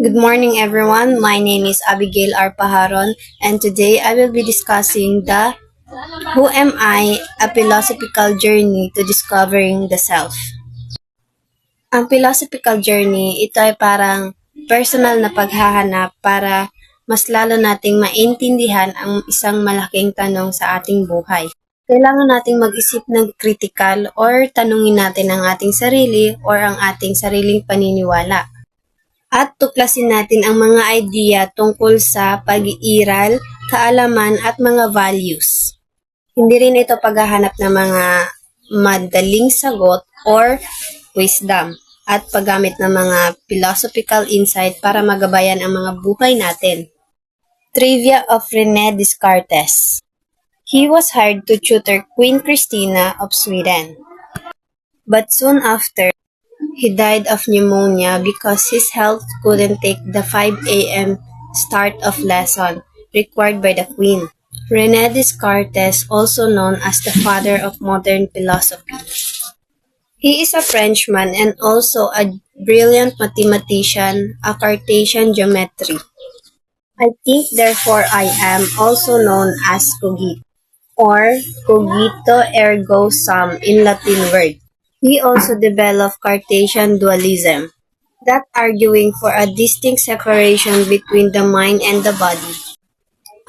Good morning everyone, my name is Abigail R. Paharon and today I will be discussing the Who Am I? A Philosophical Journey to Discovering the Self. Ang philosophical journey, ito ay parang personal na paghahanap para mas lalo nating maintindihan ang isang malaking tanong sa ating buhay. Kailangan nating mag-isip ng critical or tanungin natin ang ating sarili or ang ating sariling paniniwala. At tuklasin natin ang mga idea tungkol sa pag-iiral, kaalaman at mga values. Hindi rin ito paghahanap ng mga madaling sagot or wisdom at paggamit ng mga philosophical insight para magabayan ang mga buhay natin. Trivia of René Descartes. He was hired to tutor Queen Christina of Sweden. But soon after, he died of pneumonia because his health couldn't take the 5 a.m. start of lesson required by the Queen. René Descartes, also known as the father of modern philosophy. He is a Frenchman and also a brilliant mathematician, a Cartesian geometry. I think therefore I am, also known as cogito, or cogito ergo sum in Latin word. He also developed Cartesian dualism, that arguing for a distinct separation between the mind and the body.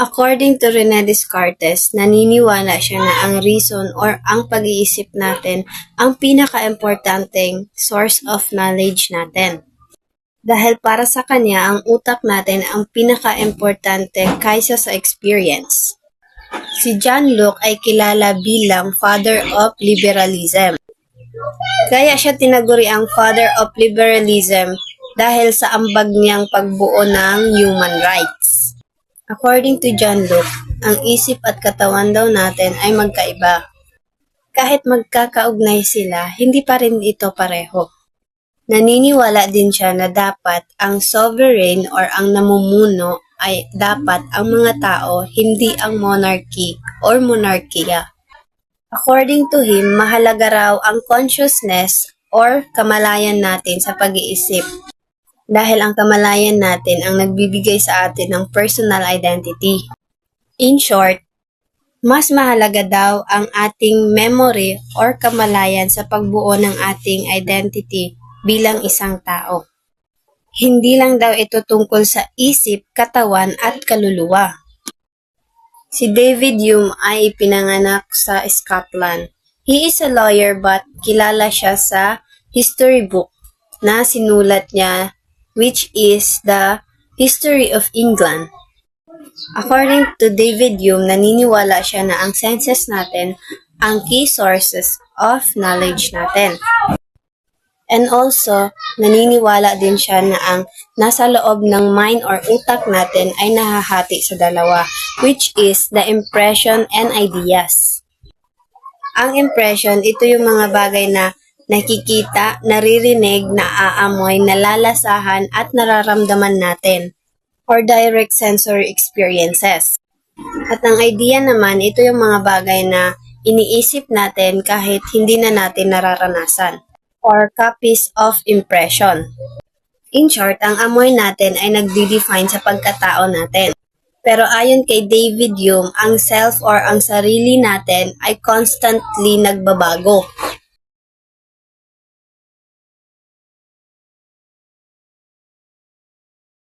According to René Descartes, naniniwala siya na ang reason or ang pag-iisip natin ang pinaka-importanteng source of knowledge natin. Dahil para sa kanya, ang utak natin ang pinaka-importante kaysa sa experience. Si John Locke ay kilala bilang Father of Liberalism. Kaya siya tinaguri ang Father of Liberalism dahil sa ambag niyang pagbuo ng human rights. According to John Locke, ang isip at katawan daw natin ay magkaiba. Kahit magkakaugnay sila, hindi pa rin ito pareho. Naniniwala din siya na dapat ang sovereign or ang namumuno ay dapat ang mga tao, hindi ang monarchy or monarkiya. According to him, mahalaga raw ang consciousness or kamalayan natin sa pag-iisip. Dahil ang kamalayan natin ang nagbibigay sa atin ng personal identity. In short, mas mahalaga daw ang ating memory or kamalayan sa pagbuo ng ating identity bilang isang tao. Hindi lang daw ito tungkol sa isip, katawan at kaluluwa. Si David Hume ay pinanganak sa Scotland. He is a lawyer but kilala siya sa history book na sinulat niya, which is the History of England. According to David Hume, naniniwala siya na ang senses natin ang key sources of knowledge natin. And also, naniniwala din siya na ang nasa loob ng mind or utak natin ay nahahati sa dalawa, which is the impression and ideas. Ang impression, ito yung mga bagay na nakikita, naririnig, naaamoy, nalalasahan at nararamdaman natin, or direct sensory experiences. At ang idea naman, ito yung mga bagay na iniisip natin kahit hindi na natin nararanasan, or copies of impression. In short, ang amoy natin ay nagdi-define sa pagkatao natin. Pero ayon kay David Hume, ang self or ang sarili natin ay constantly nagbabago.